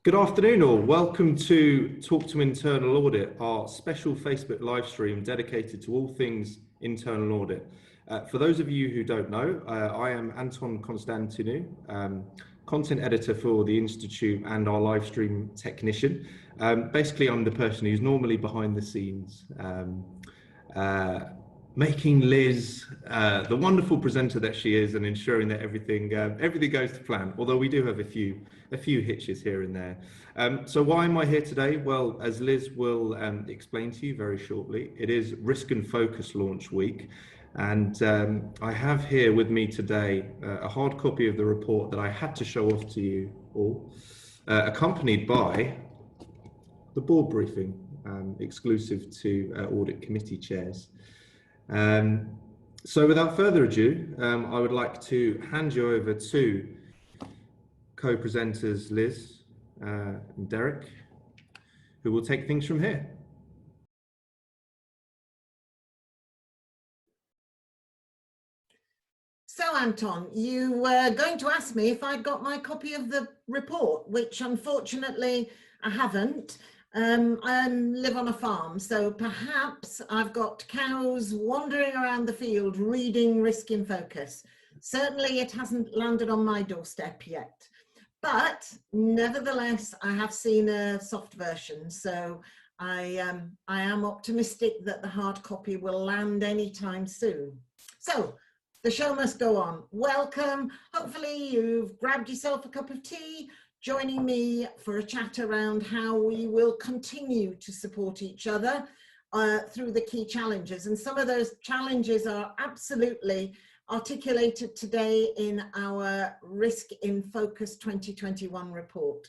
Good afternoon all. Welcome to Talk to Internal Audit, our special Facebook live stream dedicated to all things internal audit. For those of you who don't know, I am Anton Constantinou, content editor for the Institute and our live stream technician. Basically, I'm the person who's normally behind the scenes, making Liz the wonderful presenter that she is and ensuring that everything goes to plan, although we do have a few hitches here and there. So why am I here today? Well, as Liz will explain to you very shortly, it is Risk and Focus launch week. And I have here with me today a hard copy of the report that I had to show off to you all, accompanied by the board briefing, exclusive to audit committee chairs. So without further ado, I would like to hand you over to co-presenters Liz and Derek, who will take things from here. So Anton, you were going to ask me if I'd got my copy of the report, which unfortunately I haven't. I live on a farm, so perhaps I've got cows wandering around the field reading Risk in Focus. Certainly it hasn't landed on my doorstep yet, but nevertheless I have seen a soft version, so I am optimistic that the hard copy will land anytime soon. So the show must go on. Welcome. Hopefully you've grabbed yourself a cup of tea, joining me for a chat around how we will continue to support each other through the key challenges. And some of those challenges are absolutely articulated today in our Risk in Focus 2021 report.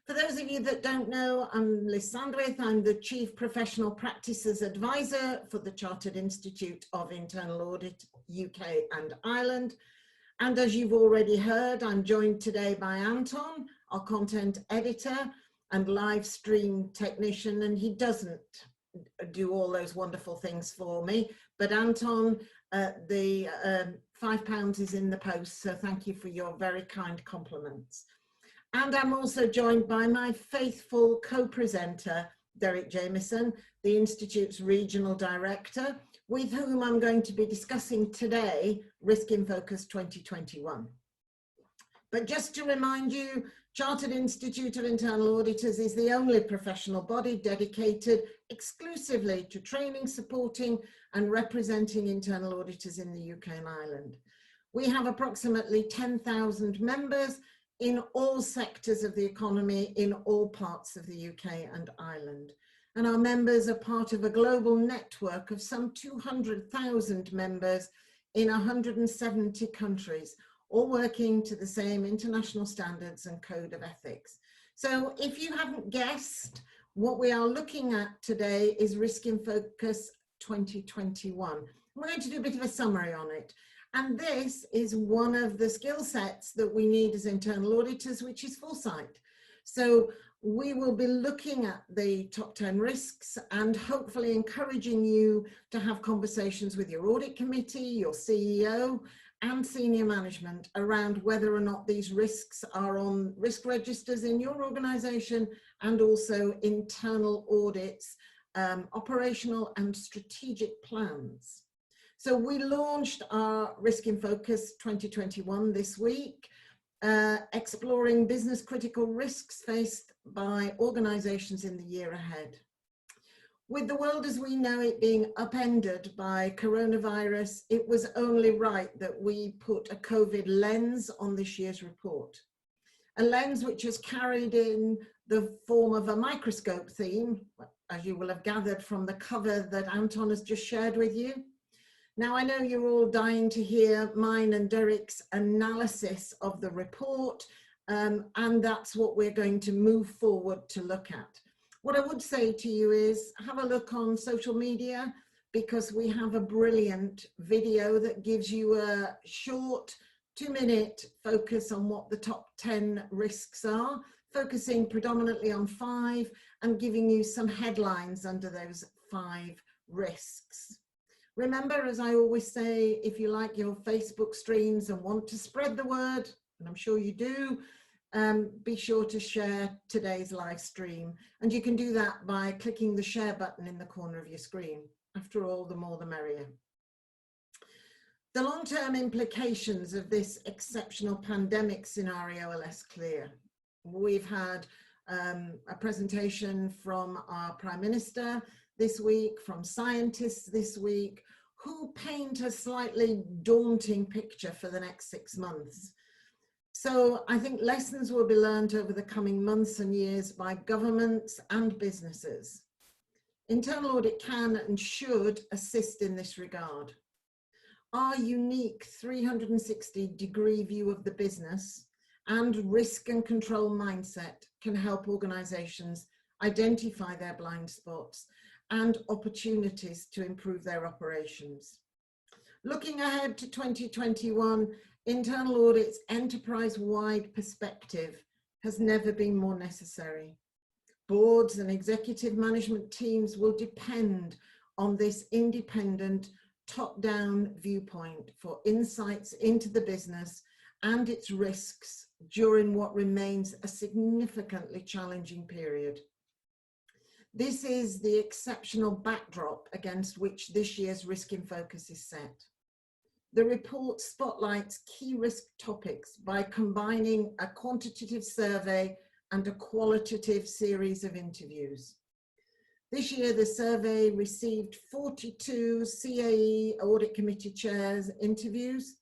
For those of you that don't know, I'm Liz Sandwith. I'm the Chief Professional Practices Advisor for the Chartered Institute of Internal Audit, UK and Ireland. And as you've already heard, I'm joined today by Anton, our content editor and live stream technician, and he doesn't do all those wonderful things for me, but Anton, the £5 is in the post, so thank you for your very kind compliments. And I'm also joined by my faithful co-presenter, Derek Jamieson, the Institute's Regional Director, with whom I'm going to be discussing today Risk in Focus 2021. But just to remind you, Chartered Institute of Internal Auditors is the only professional body dedicated exclusively to training, supporting and representing internal auditors in the UK and Ireland. We have approximately 10,000 members in all sectors of the economy in all parts of the UK and Ireland. And our members are part of a global network of some 200,000 members in 170 countries, all working to the same international standards and code of ethics. So if you haven't guessed, what we are looking at today is Risk in Focus 2021. We're going to do a bit of a summary on it. And this is one of the skill sets that we need as internal auditors, which is foresight. So we will be looking at the top 10 risks and hopefully encouraging you to have conversations with your audit committee, your CEO and senior management around whether or not these risks are on risk registers in your organization and also internal audits, operational and strategic plans. So we launched our Risk in Focus 2021 this week, exploring business critical risks faced by organizations in the year ahead. With the world as we know it being upended by coronavirus, it was only right that we put a COVID lens on this year's report. A lens which is carried in the form of a microscope theme, as you will have gathered from the cover that Anton has just shared with you. Now, I know you're all dying to hear mine and Derek's analysis of the report, and that's what we're going to move forward to look at. What I would say to you is have a look on social media, because we have a brilliant video that gives you a short 2-minute focus on what the top 10 risks are, focusing predominantly on 5 and giving you some headlines under those 5 risks. Remember, as I always say, if you like your Facebook streams and want to spread the word, and I'm sure you do, be sure to share today's live stream. And you can do that by clicking the share button in the corner of your screen. After all, the more the merrier. The long-term implications of this exceptional pandemic scenario are less clear. We've had a presentation from our Prime Minister this week, from scientists this week, who paint a slightly daunting picture for the next 6 months. So I think lessons will be learned over the coming months and years by governments and businesses. Internal audit can and should assist in this regard. Our unique 360-degree view of the business and risk and control mindset can help organizations identify their blind spots and opportunities to improve their operations. Looking ahead to 2021, internal audit's enterprise-wide perspective has never been more necessary. Boards and executive management teams will depend on this independent, top-down viewpoint for insights into the business and its risks during what remains a significantly challenging period. This is the exceptional backdrop against which this year's Risk in Focus is set. The report spotlights key risk topics by combining a quantitative survey and a qualitative series of interviews. This year, the survey received 42 CAE Audit Committee chairs interviews,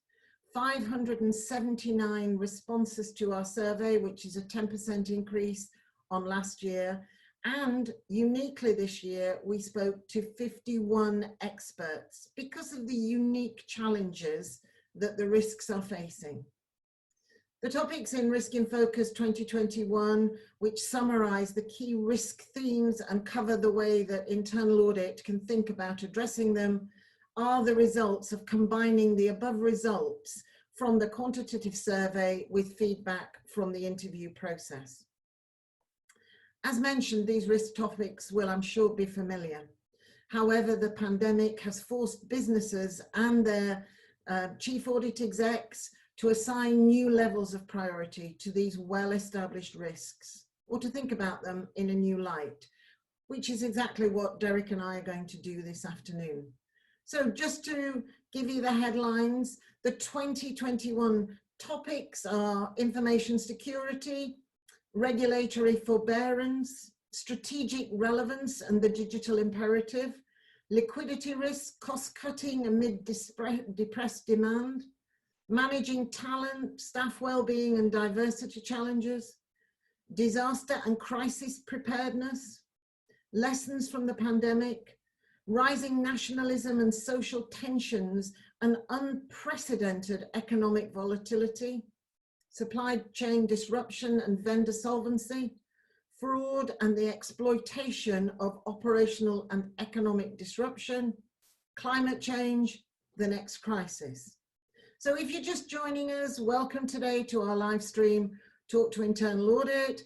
579 responses to our survey, which is a 10% increase on last year. And uniquely this year, we spoke to 51 experts because of the unique challenges that the risks are facing. The topics in Risk in Focus 2021, which summarize the key risk themes and cover the way that internal audit can think about addressing them, are the results of combining the above results from the quantitative survey with feedback from the interview process. As mentioned, these risk topics will, I'm sure, be familiar. However, the pandemic has forced businesses and their chief audit execs to assign new levels of priority to these well-established risks, or to think about them in a new light, which is exactly what Derek and I are going to do this afternoon. So just to give you the headlines, the 2021 topics are information security, regulatory forbearance, strategic relevance and the digital imperative, liquidity risk, cost-cutting amid depressed demand, managing talent, staff well-being and diversity challenges, disaster and crisis preparedness, lessons from the pandemic, rising nationalism and social tensions and unprecedented economic volatility, supply chain disruption and vendor solvency, fraud and the exploitation of operational and economic disruption, climate change, the next crisis. So if you're just joining us, welcome today to our live stream, Talk to Internal Audit.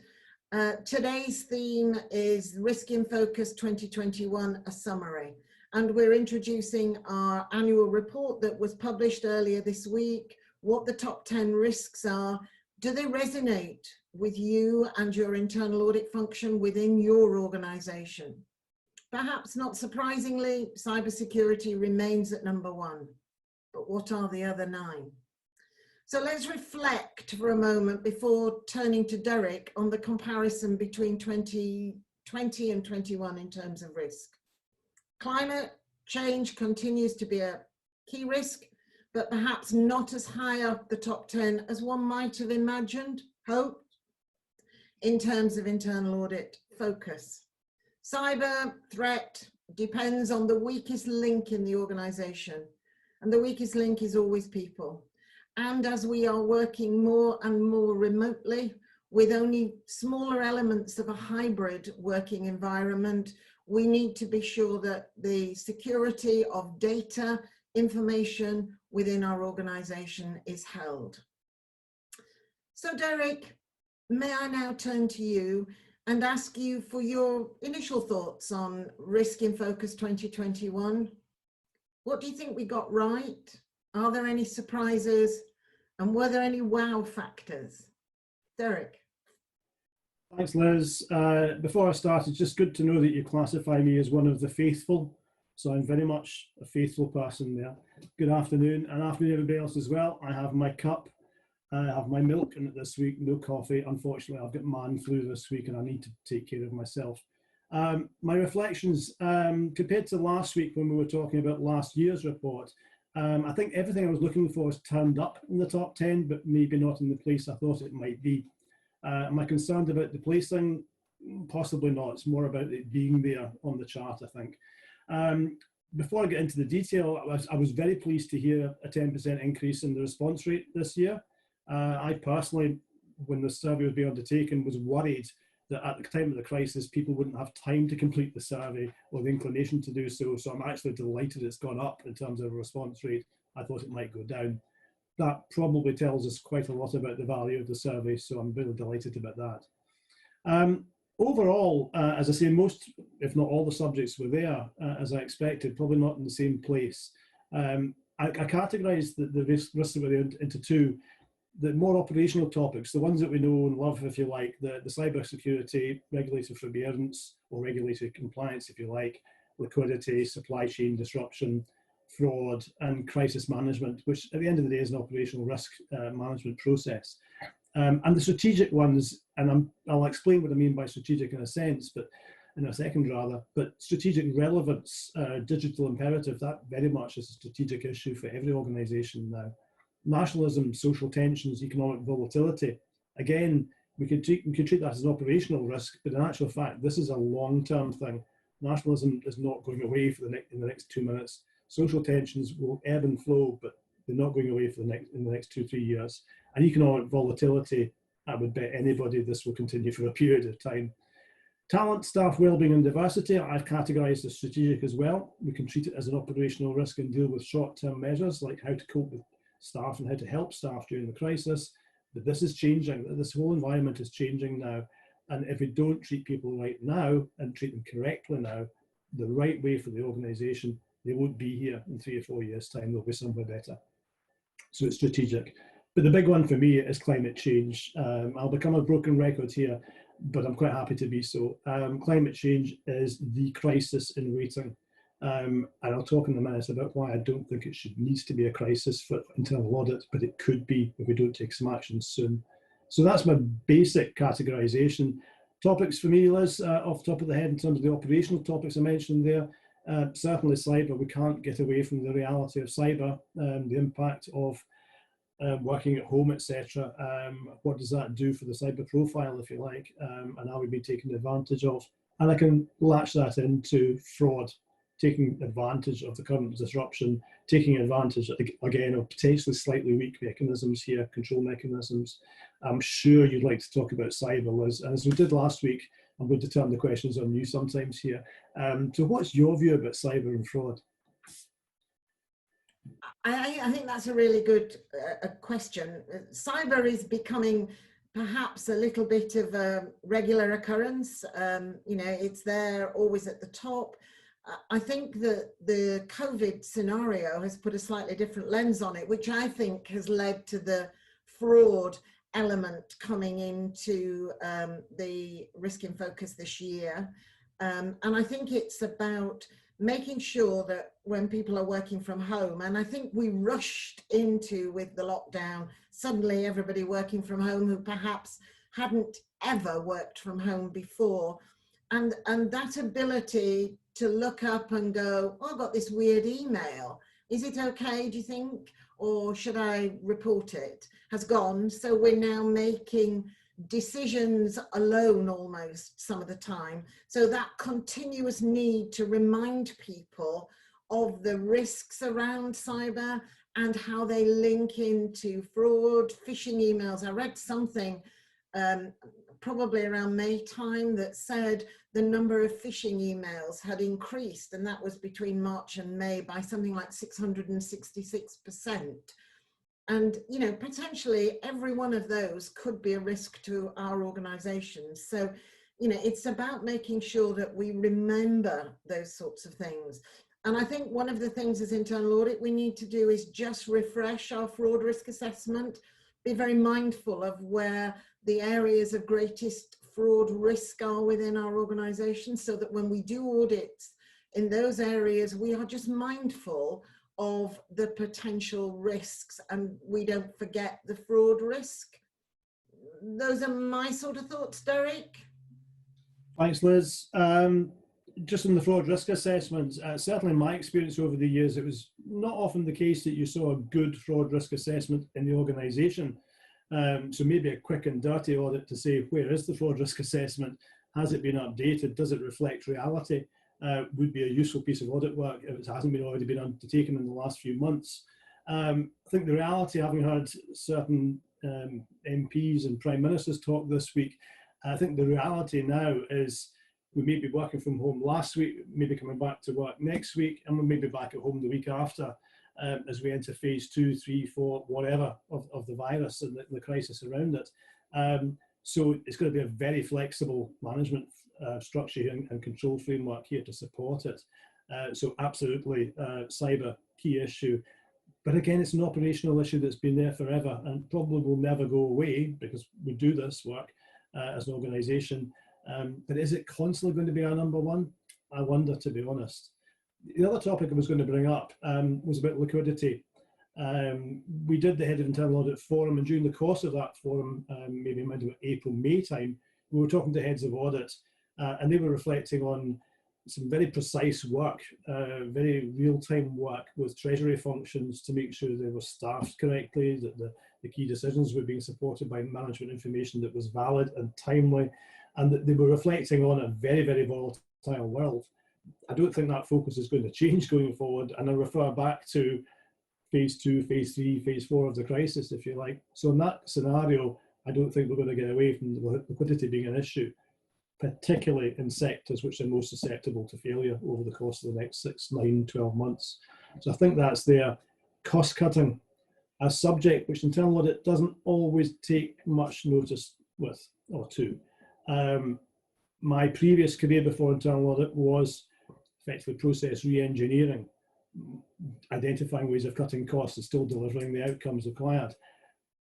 Today's theme is Risk in Focus 2021, a summary. And we're introducing our annual report that was published earlier this week, what the top 10 risks are. Do they resonate with you and your internal audit function within your organization? Perhaps not surprisingly, cybersecurity remains at number 1. But what are the other 9? So let's reflect for a moment before turning to Derek on the comparison between 2020 and 21 in terms of risk. Climate change continues to be a key risk, but perhaps not as high up the top 10 as one might have imagined, hoped, in terms of internal audit focus. Cyber threat depends on the weakest link in the organization, and the weakest link is always people. And as we are working more and more remotely with only smaller elements of a hybrid working environment, we need to be sure that the security of data, information within our organization is held. So Derek, may I now turn to you and ask you for your initial thoughts on Risk in Focus 2021. What do you think we got right? Are there any surprises? And were there any wow factors? Derek. Thanks, Liz. Before I start, it's just good to know that you classify me as one of the faithful. So I'm very much a faithful person there. Good afternoon, and afternoon everybody else as well. I have my cup, I have my milk in it this week, no coffee. Unfortunately, I've got man flu this week and I need to take care of myself. My reflections, compared to last week when we were talking about last year's report, I think everything I was looking for has turned up in the top 10, but maybe not in the place I thought it might be. Am I concerned about the placing? Possibly not. It's more about it being there on the chart, I think. Before I get into the detail, I was very pleased to hear a 10% increase in the response rate this year. I personally, when the survey was being undertaken, was worried that at the time of the crisis, people wouldn't have time to complete the survey or the inclination to do so. So I'm actually delighted it's gone up in terms of response rate. I thought it might go down. That probably tells us quite a lot about the value of the survey, so I'm really delighted about that. Overall, as I say, most, if not all the subjects were there, as I expected, probably not in the same place. I categorised the risks that were there into two. The more operational topics, the ones that we know and love, if you like, the cyber security, regulatory forbearance or regulatory compliance, if you like, liquidity, supply chain disruption, fraud, and crisis management, which at the end of the day is an operational risk management process. And the strategic ones, and I'll explain what I mean by strategic in a sense, but in a second rather, but strategic relevance, digital imperative, that very much is a strategic issue for every organisation now. Nationalism, social tensions, economic volatility, again, we could treat that as an operational risk, but in actual fact, this is a long-term thing. Nationalism is not going away for in the next 2 minutes. Social tensions will ebb and flow, but they're not going away for in the next 2-3 years. And economic volatility, I would bet anybody this will continue for a period of time. Talent, staff wellbeing and diversity, I've categorised as strategic as well. We can treat it as an operational risk and deal with short-term measures like how to cope with staff and how to help staff during the crisis. But this is changing. This whole environment is changing now. And if we don't treat people right now and treat them correctly now, the right way for the organisation, they won't be here in 3 or 4 years' time. They'll be somewhere better. So it's strategic. But the big one for me is climate change. I'll become a broken record here, but I'm quite happy to be so. Climate change is the crisis in waiting. And I'll talk in a minute about why I don't think it needs to be a crisis for internal audit, but it could be if we don't take some action soon. So that's my basic categorisation. Topics for me, Liz, off the top of the head in terms of the operational topics I mentioned there. Certainly cyber, we can't get away from the reality of cyber, the impact of working at home, etc. What does that do for the cyber profile, if you like, and are we being taken advantage of? And I can latch that into fraud, taking advantage of the current disruption, taking advantage, again, of potentially slightly weak mechanisms here, control mechanisms. I'm sure you'd like to talk about cyber, Liz, and as we did last week, I'm going to turn the questions on you sometimes here. So what's your view about cyber and fraud? I think that's a really good question. Cyber is becoming perhaps a little bit of a regular occurrence. You know, it's there always at the top. I think that the COVID scenario has put a slightly different lens on it, which I think has led to the fraud element coming into the risk in focus this year. And I think it's about making sure that when people are working from home, and I think we rushed into with the lockdown, suddenly everybody working from home who perhaps hadn't ever worked from home before. And that ability to look up and go, oh, I got this weird email. Is it okay, do you think? Or should I report it? Has gone. So we're now making decisions alone almost some of the time. So that continuous need to remind people of the risks around cyber and how they link into fraud, phishing emails. I read something probably around May time that said the number of phishing emails had increased, and that was between March and May by something like 666%. And, you know, potentially every one of those could be a risk to our organizations. So, you know, it's about making sure that we remember those sorts of things. And I think one of the things as internal audit we need to do is just refresh our fraud risk assessment, be very mindful of where the areas of greatest fraud risk are within our organisation, so that when we do audits in those areas, we are just mindful of the potential risks and we don't forget the fraud risk. Those are my sort of thoughts, Derek. Thanks, Liz. Just on the fraud risk assessments, certainly in my experience over the years, it was not often the case that you saw a good fraud risk assessment in the organisation. So maybe a quick and dirty audit to say, where is the fraud risk assessment? Has it been updated? Does it reflect reality? Would be a useful piece of audit work if it hasn't already been undertaken in the last few months. I think the reality, having heard certain MPs and Prime Ministers talk this week, I think the reality now is we may be working from home last week, maybe coming back to work next week, and we may be back at home the week after as we enter phase 2, 3, 4, whatever of the virus and the crisis around it. So it's going to be a very flexible management structure and control framework here to support it. So absolutely cyber key issue. But again, it's an operational issue that's been there forever and probably will never go away because we do this work as an organisation. But is it constantly going to be our number one? I wonder, to be honest. The other topic I was going to bring up was about liquidity. We did the Head of Internal Audit Forum, and during the course of that forum, maybe around April, May time, we were talking to heads of audit, and they were reflecting on some very precise work, very real-time work with treasury functions to make sure they were staffed correctly, that the key decisions were being supported by management information that was valid and timely, and that they were reflecting on a very, very volatile world. I don't think that focus is going to change going forward, and I refer back to phase 2, phase 3, phase 4 of the crisis, if you like. So in that scenario, I don't think we're going to get away from the liquidity being an issue, particularly in sectors which are most susceptible to failure over the course of the next 6, 9, 12 months. So I think that's there. Cost cutting, a subject which internal audit doesn't always take much notice with or to. My previous career before internal audit was effectively process re-engineering, identifying ways of cutting costs and still delivering the outcomes required.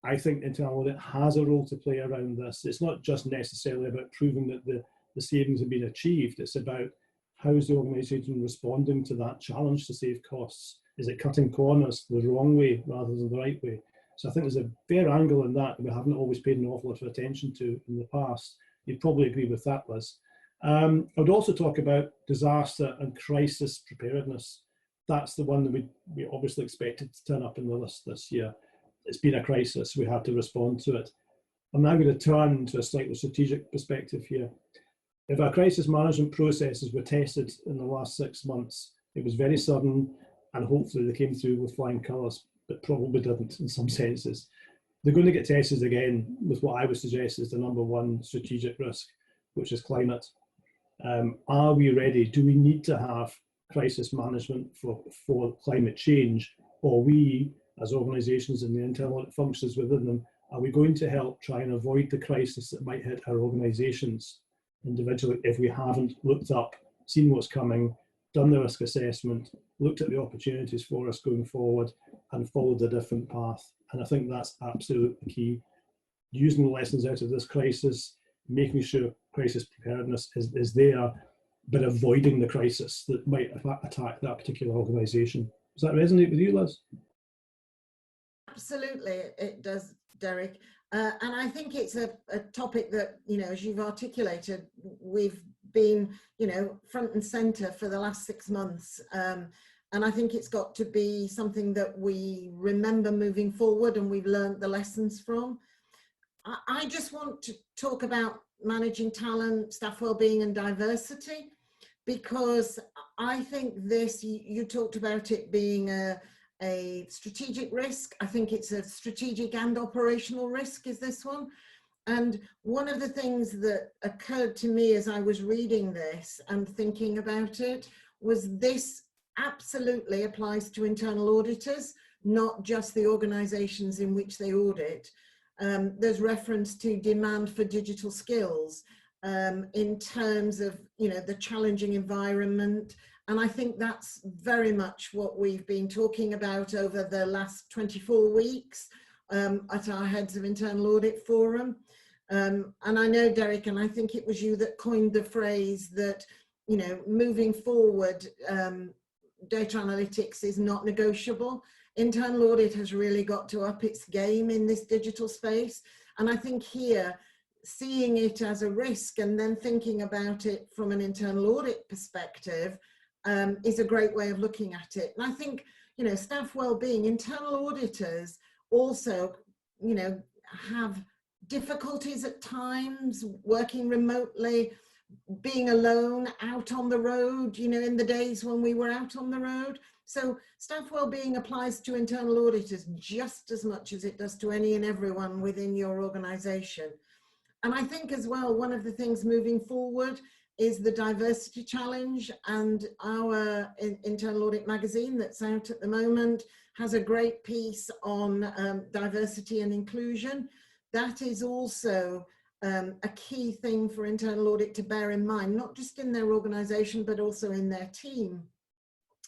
I think internal audit has a role to play around this. It's not just necessarily about proving that the savings have been achieved. It's about how is the organisation responding to that challenge to save costs? Is it cutting corners the wrong way rather than the right way? So I think there's a fair angle in that we haven't always paid an awful lot of attention to in the past. You'd probably agree with that, Liz. I would also talk about disaster and crisis preparedness. That's the one that we obviously expected to turn up in the list this year. It's been a crisis, we had to respond to it. I'm now going to turn to a slightly strategic perspective here. If our crisis management processes were tested in the last 6 months, it was very sudden and hopefully they came through with flying colours, but probably didn't in some senses. They're going to get tested again with what I would suggest is the number one strategic risk, which is climate. Are we ready? Do we need to have crisis management for climate change? Or we, as organisations and the internal audit functions within them, are we going to help try and avoid the crisis that might hit our organisations individually if we haven't looked up, seen what's coming, done the risk assessment, looked at the opportunities for us going forward and followed a different path? And I think that's absolutely key. Using the lessons out of this crisis, making sure crisis preparedness is there, but avoiding the crisis that might attack that particular organisation. Does that resonate with you, Liz? Absolutely, it does, Derek. And I think it's a topic that, you know, as you've articulated, we've been, you know, front and centre for the last 6 months. And I think it's got to be something that we remember moving forward and we've learned the lessons from. I just want to talk about managing talent, staff wellbeing and diversity, because I think this, you talked about it being a strategic risk. I think it's a strategic and operational risk is this one. And one of the things that occurred to me as I was reading this and thinking about it was this absolutely applies to internal auditors, not just the organisations in which they audit. There's reference to demand for digital skills in terms of, you know, the challenging environment. And I think that's very much what we've been talking about over the last 24 weeks at our Heads of Internal Audit Forum. And I know, Derek, and I think it was you that coined the phrase that, you know, moving forward, data analytics is not negotiable. Internal audit has really got to up its game in this digital space. And I think here, seeing it as a risk and then thinking about it from an internal audit perspective is a great way of looking at it. And I think, you know, staff well-being, internal auditors also, you know, have difficulties at times working remotely, being alone, out on the road, you know, in the days when we were out on the road. So staff well-being applies to internal auditors just as much as it does to any and everyone within your organization. And I think as well, one of the things moving forward is the diversity challenge, and our internal audit magazine that's out at the moment has a great piece on diversity and inclusion. That is also a key thing for internal audit to bear in mind, not just in their organization, but also in their team.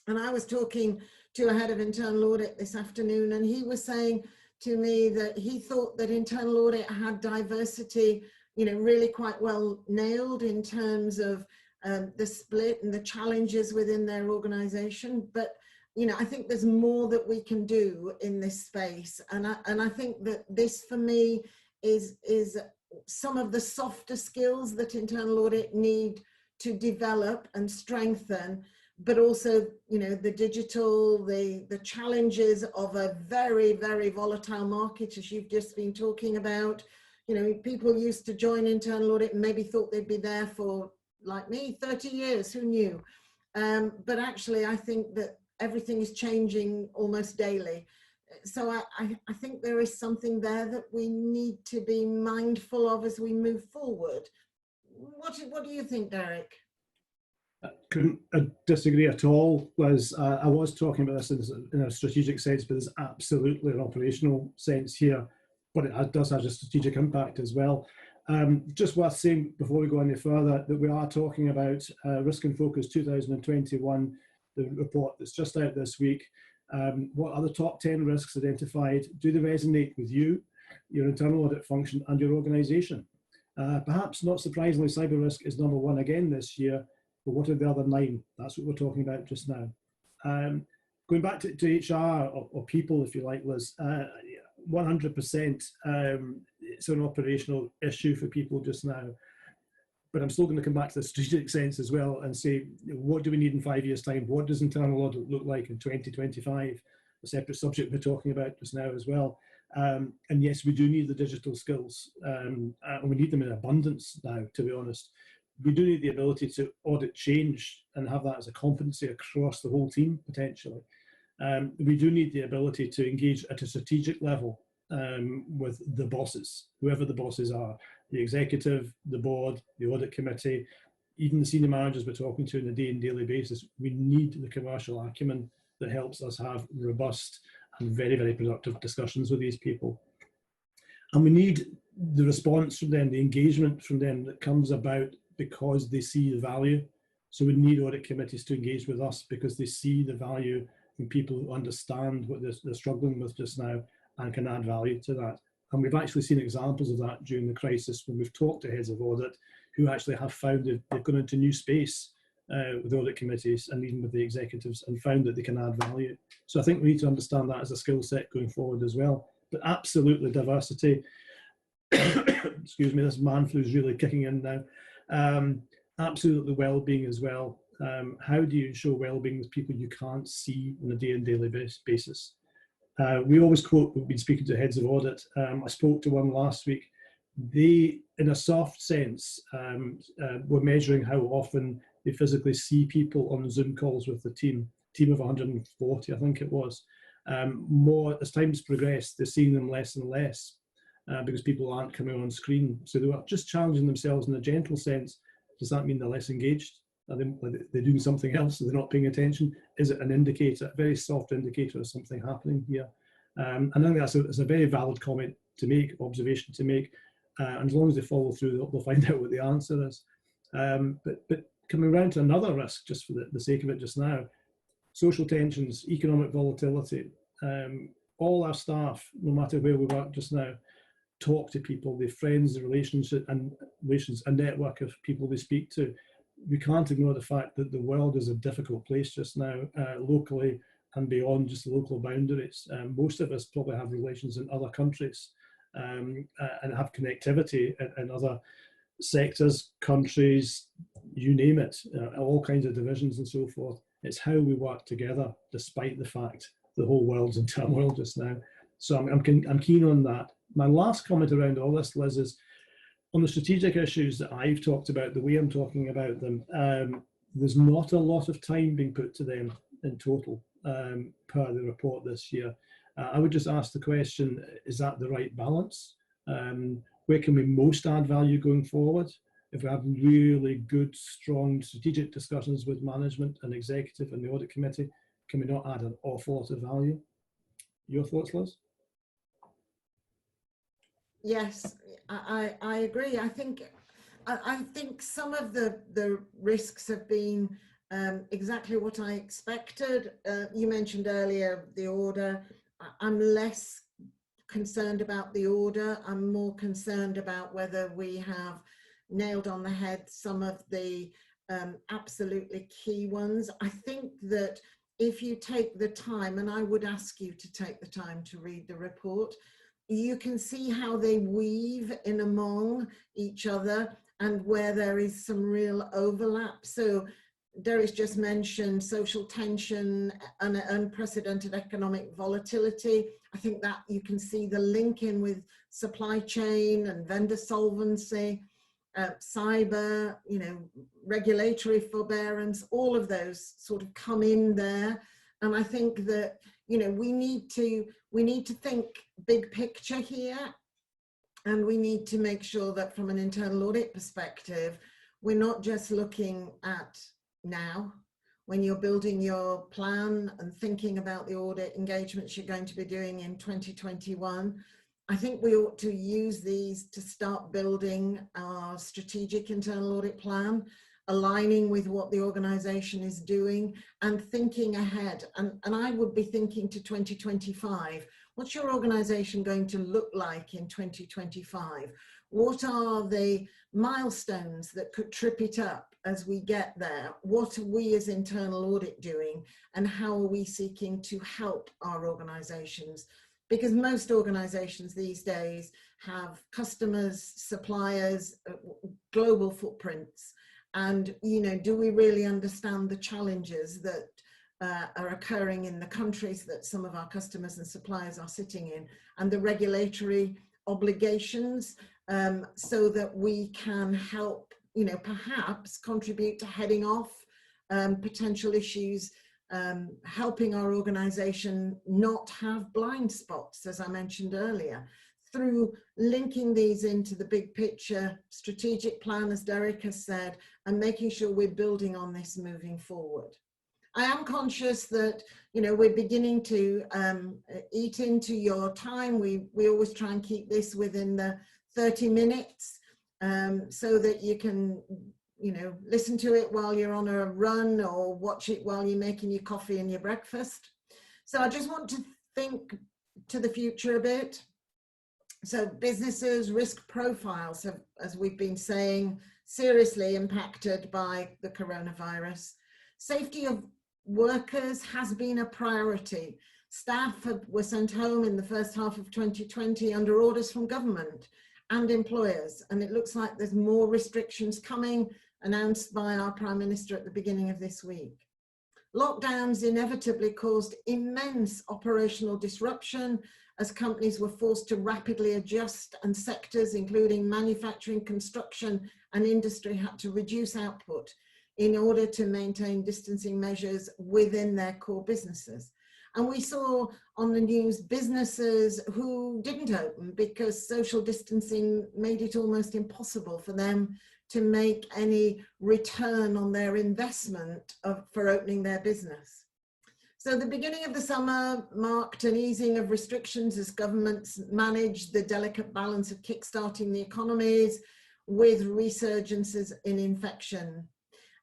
And I was talking to a head of internal audit this afternoon, and he was saying to me that he thought that internal audit had diversity, you know, really quite well nailed in terms of the split and the challenges within their organization. But, you know, I think there's more that we can do in this space. And I think that this, for me, is some of the softer skills that internal audit need to develop and strengthen, but also, you know, the digital, the challenges of a very, very volatile market, as you've just been talking about. You know, people used to join internal audit and maybe thought they'd be there for, like me, 30 years, who knew? But actually, I think that everything is changing almost daily. So I think there is something there that we need to be mindful of as we move forward. What do you think, Derek? I couldn't disagree at all, Liz. I was talking about this in a strategic sense, but there's absolutely an operational sense here, but it does have a strategic impact as well. Just worth saying before we go any further that we are talking about Risk and Focus 2021, the report that's just out this week. What are the top 10 risks identified? Do they resonate with you, your internal audit function, and your organisation? Perhaps not surprisingly, cyber risk is number one again this year, but what are the other 9? That's what we're talking about just now. Going back to HR or people, if you like, Liz, 100% it's an operational issue for people just now. But I'm still going to come back to the strategic sense as well and say, what do we need in 5 years' time? What does internal audit look like in 2025? A separate subject we're talking about just now as well. And yes, we do need the digital skills, and we need them in abundance now, to be honest. We do need the ability to audit change and have that as a competency across the whole team, potentially. We do need the ability to engage at a strategic level with the bosses, whoever the bosses are, the executive, the board, the audit committee, even the senior managers we're talking to on a daily basis. We need the commercial acumen that helps us have robust and very, very productive discussions with these people. And we need the response from them, the engagement from them that comes about because they see the value. So we need audit committees to engage with us because they see the value in people who understand what they're struggling with just now and can add value to that. And we've actually seen examples of that during the crisis when we've talked to heads of audit who actually have found that they've gone into new space with audit committees and even with the executives and found that they can add value. So I think we need to understand that as a skill set going forward as well. But absolutely diversity. Excuse me, this man flu is really kicking in now. Absolutely well-being as well. How do you ensure well-being with people you can't see on a daily basis? We always quote, we've been speaking to heads of audit. I spoke to one last week. They, in a soft sense, were measuring how often they physically see people on Zoom calls with the team of 140, I think it was. More, as time's progressed, they're seeing them less and less because people aren't coming on screen. So they were just challenging themselves in a gentle sense. Does that mean they're less engaged? Are they doing something else? Are they not paying attention? Is it an indicator, a very soft indicator of something happening here? And I think that's a very valid comment to make, observation to make. And as long as they follow through, they'll find out what the answer is. But coming around to another risk, just for the sake of it just now, social tensions, economic volatility. All our staff, no matter where we work just now, talk to people, their friends, the relationship and relations, a network of people they speak to. We can't ignore the fact that the world is a difficult place just now, locally and beyond just the local boundaries. Most of us probably have relations in other countries and have connectivity in other sectors, countries, you name it, all kinds of divisions and so forth. It's how we work together, despite the fact the whole world's in turmoil just now. So I'm keen on that. My last comment around all this, Liz, is on the strategic issues that I've talked about, the way I'm talking about them, there's not a lot of time being put to them in total per the report this year. I would just ask the question, is that the right balance? Where can we most add value going forward? If we have really good, strong strategic discussions with management and executive and the audit committee, can we not add an awful lot of value? Your thoughts, Liz? Yes, I agree. I think some of the risks have been exactly what I expected. You mentioned earlier the order. I'm less concerned about the order. I'm more concerned about whether we have nailed on the head some of the absolutely key ones. I think that if you take the time, and I would ask you to take the time to read the report, you can see how they weave in among each other and where there is some real overlap. So Derry's just mentioned social tension and unprecedented economic volatility. I think that you can see the link in with supply chain and vendor solvency, cyber, regulatory forbearance, all of those sort of come in there. And I think that, we need to think big picture here. And we need to make sure that from an internal audit perspective, we're not just looking at now. When you're building your plan and thinking about the audit engagements you're going to be doing in 2021, I think we ought to use these to start building our strategic internal audit plan, aligning with what the organization is doing and thinking ahead. And I would be thinking to 2025, what's your organization going to look like in 2025? What are the milestones that could trip it up as we get there? What are we as internal audit doing? And how are we seeking to help our organizations? Because most organizations these days have customers, suppliers, global footprints. And, do we really understand the challenges that are occurring in the countries that some of our customers and suppliers are sitting in, and the regulatory obligations, so that we can help, perhaps contribute to heading off potential issues, helping our organization not have blind spots, as I mentioned earlier, through linking these into the big picture strategic plan, as Derek has said, and making sure we're building on this moving forward. I am conscious that, we're beginning to eat into your time. We always try and keep this within the 30 minutes so that you can, listen to it while you're on a run or watch it while you're making your coffee and your breakfast. So I just want to think to the future a bit. So businesses' risk profiles have, as we've been saying, seriously impacted by the coronavirus. Safety of workers has been a priority. Staff were sent home in the first half of 2020 under orders from government and employers. And it looks like there's more restrictions coming, announced by our Prime Minister at the beginning of this week. Lockdowns inevitably caused immense operational disruption as companies were forced to rapidly adjust, and sectors including manufacturing, construction and industry had to reduce output in order to maintain distancing measures within their core businesses. And we saw on the news businesses who didn't open because social distancing made it almost impossible for them to make any return on their investment for opening their business. So the beginning of the summer marked an easing of restrictions as governments managed the delicate balance of kickstarting the economies with resurgences in infection.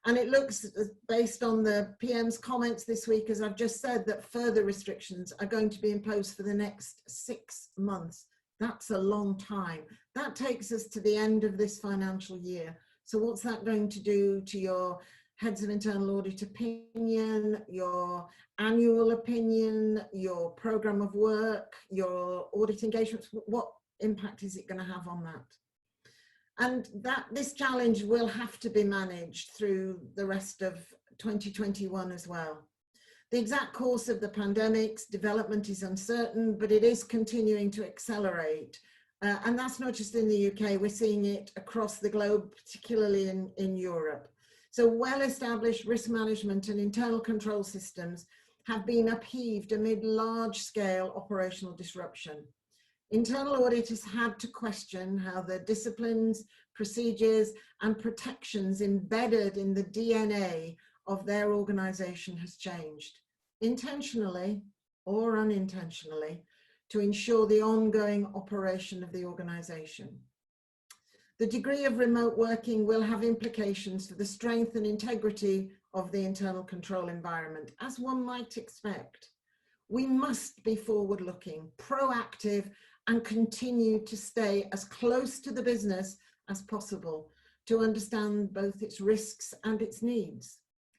And it looks, based on the PM's comments this week, as I've just said, that further restrictions are going to be imposed for the next 6 months. That's a long time. That takes us to the end of this financial year. So what's that going to do to your heads of internal audit opinion, your annual opinion, your program of work, your audit engagements? What impact is it going to have on that? And this challenge will have to be managed through the rest of 2021 as well. The exact course of the pandemic's development is uncertain, but it is continuing to accelerate. And that's not just in the UK, we're seeing it across the globe, particularly in Europe. So well-established risk management and internal control systems have been upheaved amid large-scale operational disruption. Internal auditors had to question how the disciplines, procedures, and protections embedded in the DNA of their organization has changed, intentionally or unintentionally, to ensure the ongoing operation of the organization. The degree of remote working will have implications for the strength and integrity of the internal control environment, as one might expect. We must be forward-looking, proactive, and continue to stay as close to the business as possible to understand both its risks and its needs.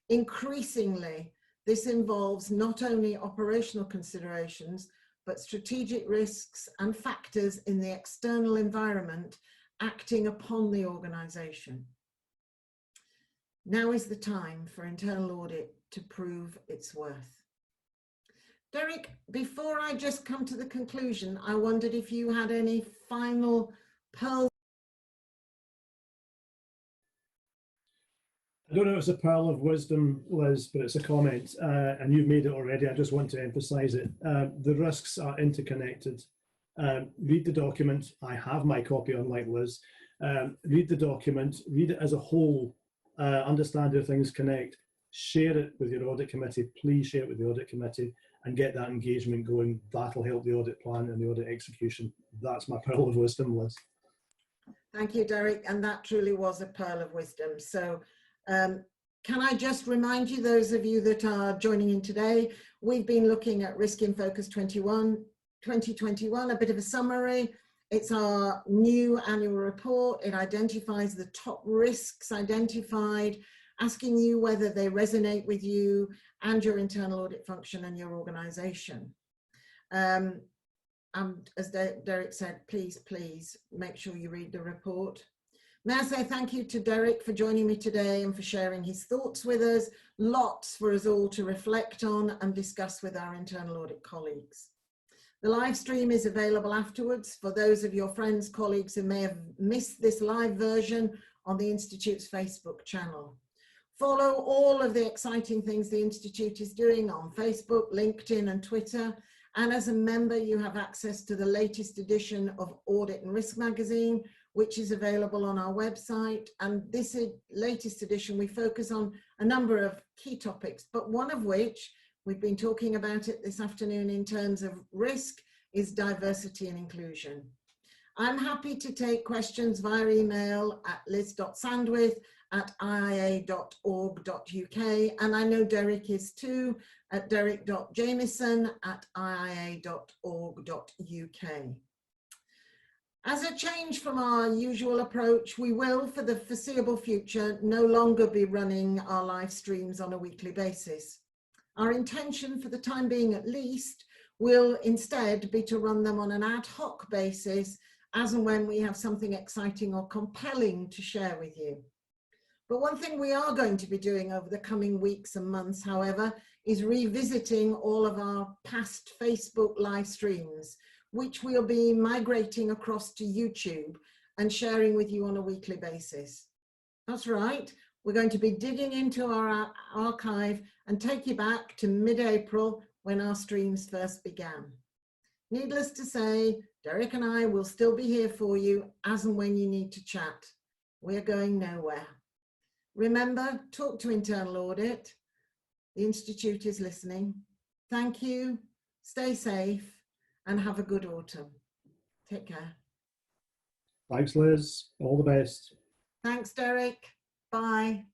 Increasingly, this involves not only operational considerations, but strategic risks and factors in the external environment acting upon the organization. Now is the time for internal audit to prove its worth. Derek, before I just come to the conclusion, I wondered if you had any final pearls. I don't know if it's a pearl of wisdom, Liz, but it's a comment, and you've made it already. I just want to emphasize it. The risks are interconnected. Read the document. I have my copy, unlike Liz. Read the document, read it as a whole, understand how things connect, share it with your audit committee. Please share it with the audit committee and get that engagement going. That'll help the audit plan and the audit execution. That's my pearl of wisdom, Liz. Thank you, Derek. And that truly was a pearl of wisdom. So can I just remind you, those of you that are joining in today, we've been looking at Risk in Focus 2021, a bit of a summary. It's our new annual report. It identifies the top risks identified, asking you whether they resonate with you and your internal audit function and your organization. And as Derek said, please make sure you read the report. May I say thank you to Derek for joining me today and for sharing his thoughts with us. Lots for us all to reflect on and discuss with our internal audit colleagues. The live stream is available afterwards for those of your friends, colleagues who may have missed this live version on the Institute's Facebook channel. Follow all of the exciting things the Institute is doing on Facebook, LinkedIn, and Twitter. And as a member, you have access to the latest edition of Audit and Risk magazine, which is available on our website. And this latest edition, we focus on a number of key topics, but one of which, we've been talking about it this afternoon in terms of risk, is diversity and inclusion. I'm happy to take questions via email at liz.sandwith@iia.org.uk, and I know Derek is too, at derek.jamieson@iia.org.uk. As a change from our usual approach, we will, for the foreseeable future, no longer be running our live streams on a weekly basis. Our intention, for the time being at least, will instead be to run them on an ad hoc basis as and when we have something exciting or compelling to share with you. But one thing we are going to be doing over the coming weeks and months, however, is revisiting all of our past Facebook live streams, which we'll be migrating across to YouTube and sharing with you on a weekly basis. That's right, we're going to be digging into our archive and take you back to mid-April when our streams first began. Needless to say, Derek and I will still be here for you as and when you need to chat. We're going nowhere. Remember, talk to Internal Audit. The Institute is listening. Thank you, stay safe, and have a good autumn. Take care. Thanks, Liz. All the best. Thanks, Derek. Bye.